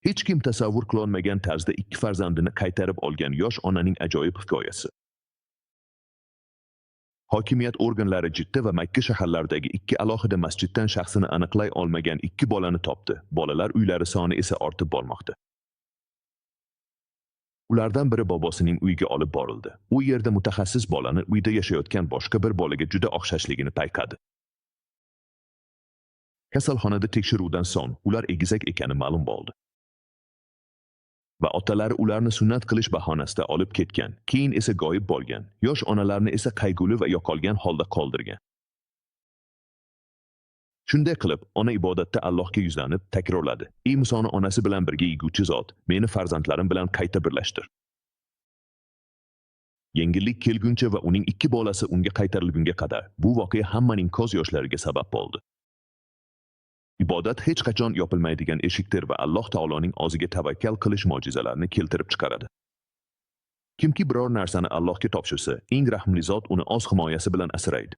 Hech kim tasavvur qilolmagan tarzda 2 farzandini qaytarib olgan yosh onaning ajoyib hikoyasi. Hokimiyat organlari Jidda va Makka shaharlaridagi 2 alohida masjiddan shaxsini aniqlay olmagan 2 bolani topdi. Bolalar uylari soni esa ortib bormoqda. Ulardan biri bobosining uyiga olib borildi. U yerda mutaxassis bolani uyda yashayotgan boshqa bir bolaga juda o'xshashligini payqadi. Kasalxonada tekshiruvdan so'ng ular egizak ekani ma'lum bo'ldi. Va otalari ularni sunnat qilish bahonasida olib ketgan, keyin esa g'oyib bo'lgan. Yosh onalarni esa qayg'uli va yo'qolgan holda qoldirgan. Shunday qilib, ona ibodatda Allohga yuzlanib takrorladi: "Ey Musoni onasi bilan birga yeguvchi zot, meni farzandlarim bilan qayta birlashtir." Yengillik kelguncha va uning 2 bolasi unga qaytarilgunga qadar bu voqea hammaning ko'z yoshlariga sabab bo'ldi. Ibodat hech qachon yopilmaydigan eshikdir va Alloh taoloning o'ziga tavakkal qilish mo'jizalarini keltirib chiqaradi. Kimki biror narsani Allohga topshirsa, eng rahmli zot uni o'z himoyasi bilan asraydi.